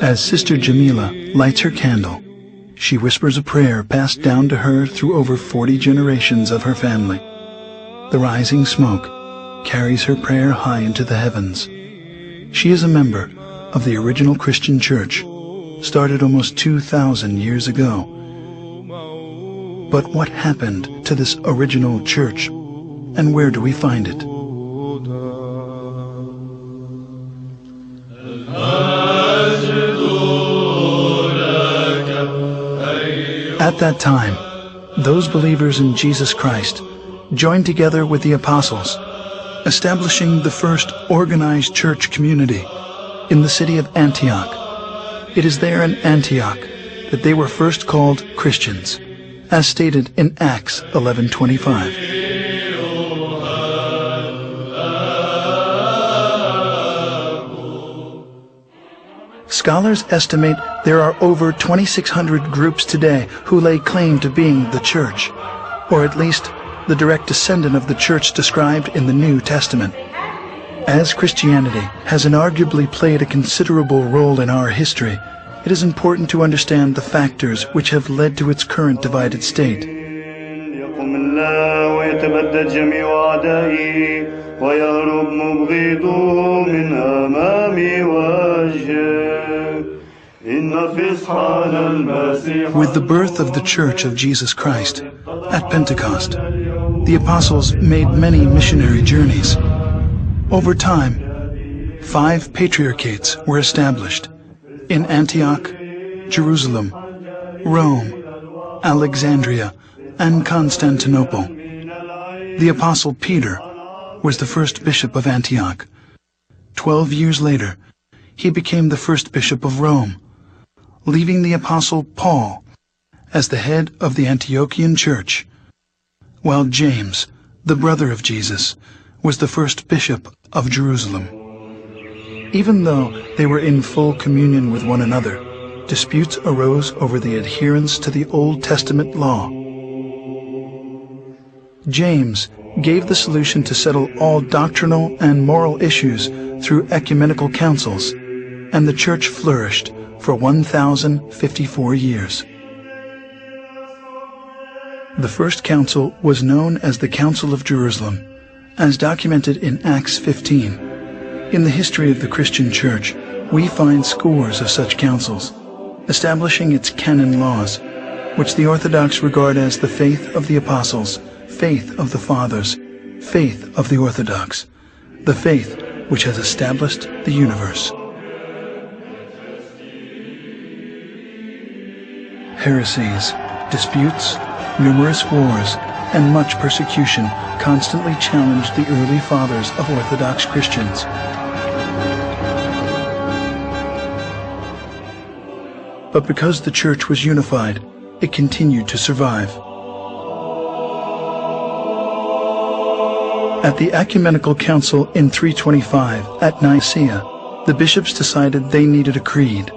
As Sister Jamila lights her candle, she whispers a prayer passed down to her through over 40 generations of her family. The rising smoke carries her prayer high into the heavens. She is a member of the original Christian church, started almost 2,000 years ago. But what happened to this original church, and where do we find it? At that time, those believers in Jesus Christ joined together with the apostles, establishing the first organized church community in the city of Antioch. It is there in Antioch that they were first called Christians, as stated in Acts 11:25. Scholars estimate there are over 2,600 groups today who lay claim to being the church, or at least the direct descendant of the church described in the New Testament. As Christianity has inarguably played a considerable role in our history, it is important to understand the factors which have led to its current divided state. With the birth of the Church of Jesus Christ at Pentecost, the apostles made many missionary journeys. Over time, 5 patriarchates were established in Antioch, Jerusalem, Rome, Alexandria, and Constantinople. The apostle Peter was the first bishop of Antioch. 12 years later, he became the first bishop of Rome, leaving the apostle Paul as the head of the Antiochian church, while James, the brother of Jesus, was the first bishop of Jerusalem. Even though they were in full communion with one another, disputes arose over the adherence to the Old Testament law. James gave the solution to settle all doctrinal and moral issues through ecumenical councils, and the church flourished for 1,054 years. The first council was known as the Council of Jerusalem, as documented in Acts 15. In the history of the Christian Church, we find scores of such councils, establishing its canon laws, which the Orthodox regard as the faith of the apostles, faith of the fathers, faith of the Orthodox, the faith which has established the universe. Heresies, disputes, numerous wars, and much persecution constantly challenged the early fathers of Orthodox Christians. But because the church was unified, it continued to survive. At the Ecumenical Council in 325 at Nicaea, the bishops decided they needed a creed.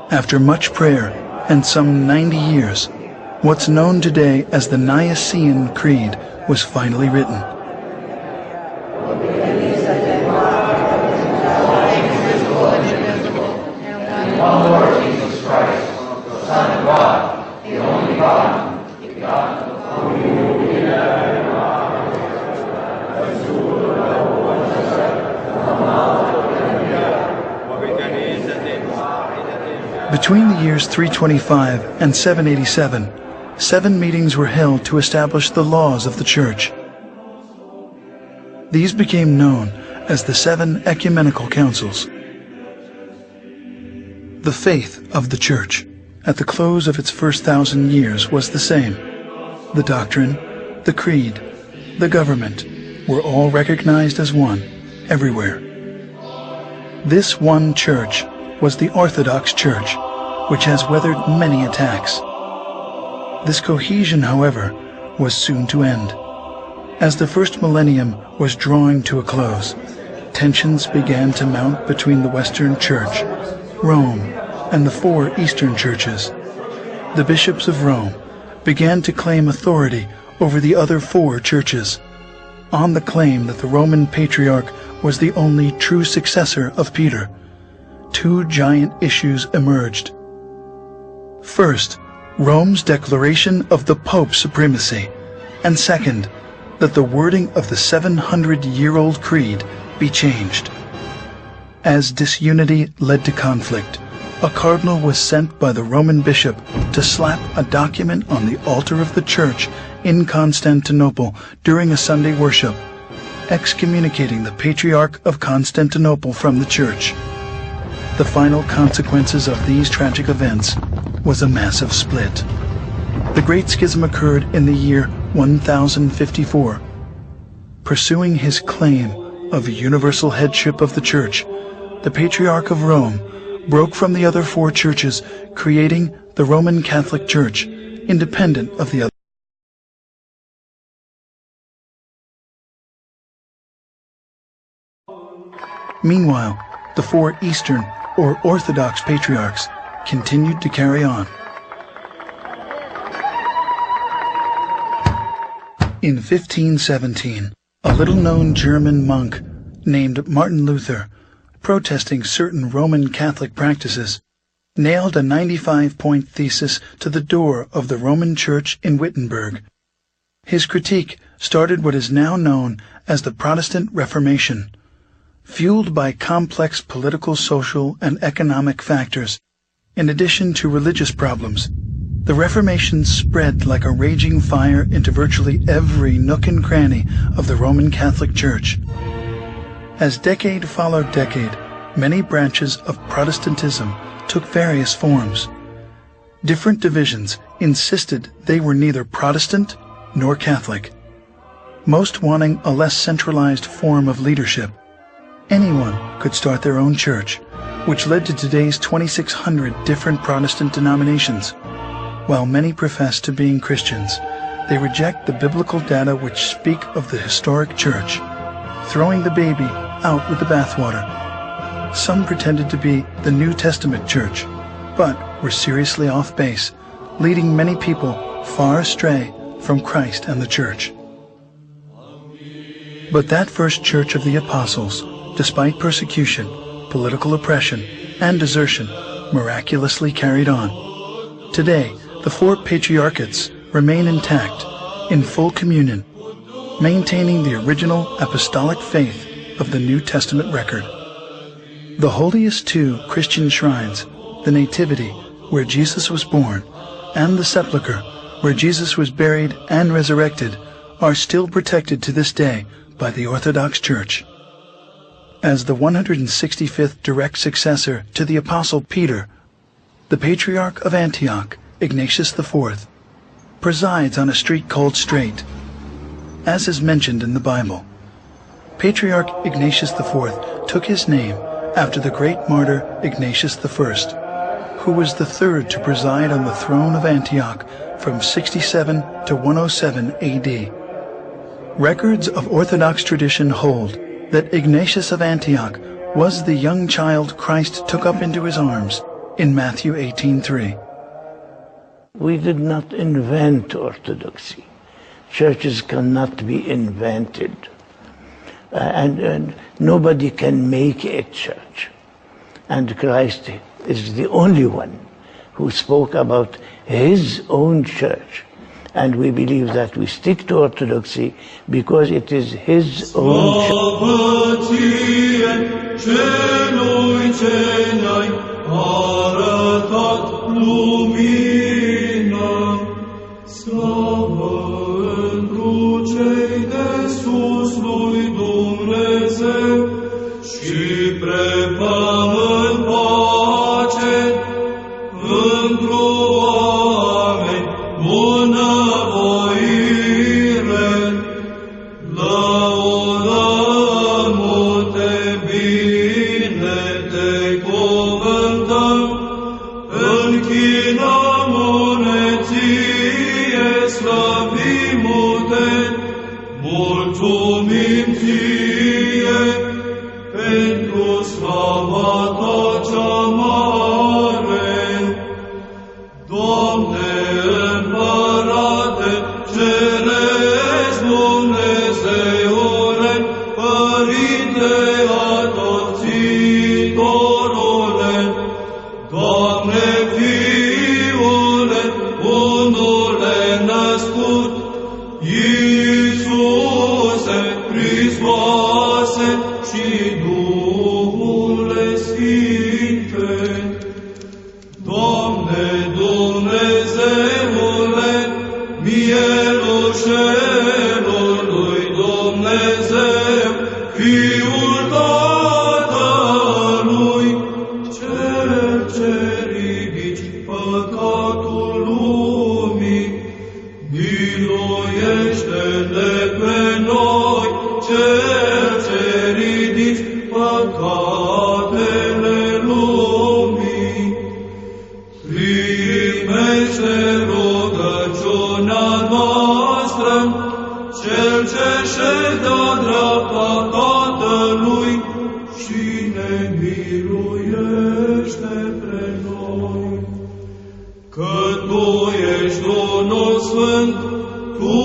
After much prayer and some 90 years, what's known today as the Nicene Creed was finally written. Between the years 325 and 787, 7 meetings were held to establish the laws of the Church. These became known as the 7 Ecumenical Councils. The faith of the Church, at the close of its first 1,000 years, was the same. The doctrine, the creed, the government were all recognized as one, everywhere. This one church was the Orthodox Church, which has weathered many attacks. This cohesion, however, was soon to end. As the first millennium was drawing to a close, tensions began to mount between the Western Church, Rome, and the 4 Eastern churches. The bishops of Rome began to claim authority over the other 4 churches, on the claim that the Roman Patriarch was the only true successor of Peter. two giant issues emerged. First, Rome's declaration of the Pope's supremacy, and second, that the wording of the 700-year-old creed be changed. As disunity led to conflict, a cardinal was sent by the Roman bishop to slap a document on the altar of the church in Constantinople during a Sunday worship, excommunicating the Patriarch of Constantinople from the church. The final consequences of these tragic events was a massive split. The Great Schism occurred in the year 1054. Pursuing his claim of universal headship of the Church, the Patriarch of Rome broke from the other four churches, creating the Roman Catholic Church, independent of the other. Meanwhile, the four Eastern or Orthodox Patriarchs continued to carry on. In 1517, a little-known German monk named Martí Luter, protesting certain Roman Catholic practices, nailed a 95-point thesis to the door of the Roman Church in Wittenberg. His critique started what is now known as the Protestant Reformation. Fueled by complex political, social, and economic factors, in addition to religious problems, the Reformation spread like a raging fire into virtually every nook and cranny of the Roman Catholic Church. As decade followed decade, many branches of Protestantism took various forms. Different divisions insisted they were neither Protestant nor Catholic, most wanting a less centralized form of leadership. Anyone could start their own church, which led to today's 2,600 different Protestant denominations. While many profess to being Christians, they reject the biblical data which speak of the historic church, throwing the baby out with the bathwater. Some pretended to be the New Testament church, but were seriously off base, leading many people far astray from Christ and the church. But that first church of the apostles, despite persecution, political oppression, and desertion, miraculously carried on. Today, the four patriarchates remain intact, in full communion, maintaining the original apostolic faith of the New Testament record. The holiest two Christian shrines, the Nativity, where Jesus was born, and the Sepulchre, where Jesus was buried and resurrected, are still protected to this day by the Orthodox Church. As the 165th direct successor to the Apostle Peter, the Patriarch of Antioch, Ignatius IV, presides on a street called Straight, as is mentioned in the Bible. Patriarch Ignatius IV took his name after the great martyr Ignatius I, who was the third to preside on the throne of Antioch from 67 to 107 AD. Records of Orthodox tradition hold that Ignatius of Antioch was the young child Christ took up into his arms in Matthew 18:3. We did not invent orthodoxy. Churches cannot be invented. And nobody can make a church. And Christ is the only one who spoke about his own church. And we believe that we stick to orthodoxy because it is his own Părinte adopțitorule, Iisuse Hristoase și Duhule Sfinte, Doamne Dumnezeule, mielușelului Dumnezeu, Fiul Tatălui, Cel ce ridici păcatul lumii, miluiește-ne pe noi, Cel ce ridici păcatele lumii. Primește rugăciunea noastră, Cel ce ședea dreapta Tatălui și ne miluiește pe noi. Că Tu ești unul Sfânt, Tu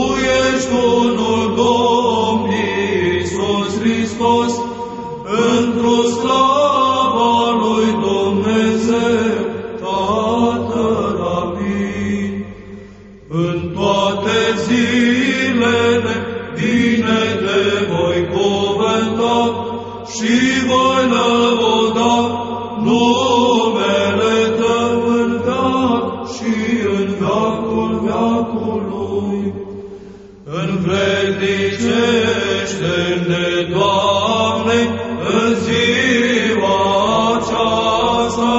ești unul Domn Iisus Hristos, într-o slava lui Dumnezeu, Tatăl Amin. În toate zilele bine Te voi cuvânta și voi lăuda numele Tău în veac și în veacul veacului. Învrednicește-ne, Doamne, în ziua aceasta,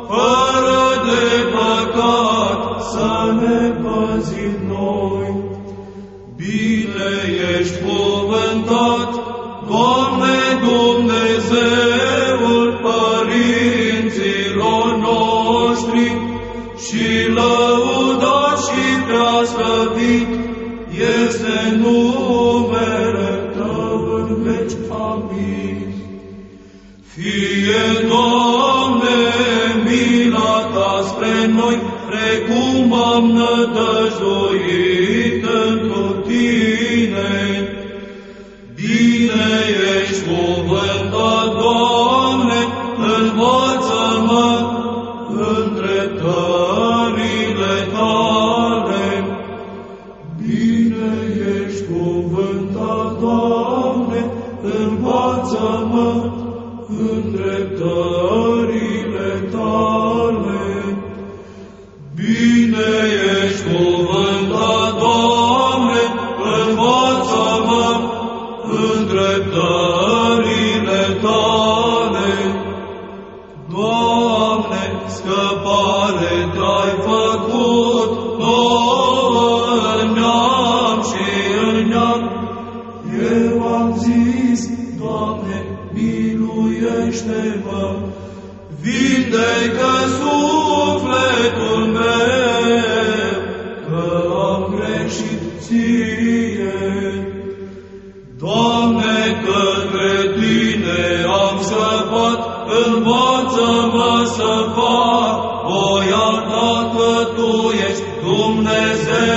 fără de păcat să ne păzim noi. Bine ești cuvântat, Doamne Dumnezeul părinților noștri, și lăudat și preaslăvit este numele Tău în veci. Amin. Fie, Doamne, mila Ta spre noi, precum am nădăjduit într-o Tine. Bine ești cuvântat, Doamne, învață-mă în dreptările Tale. Bine ești cuvântat, Doamne, învață-mă în dreptările Tale. Bine ești cuvântat, Doamne, învață-mă în dreptările Tale. Doamne, scăpare Te-ai făcut nouă în neam și în neam. Eu am zis, Doamne, miluiește-mă, vindecă sufletul meu, că am greșit Ție. Doamne, către Tine am scăpat, învață-mă să fac voia Ta, că Tu ești Dumnezeu.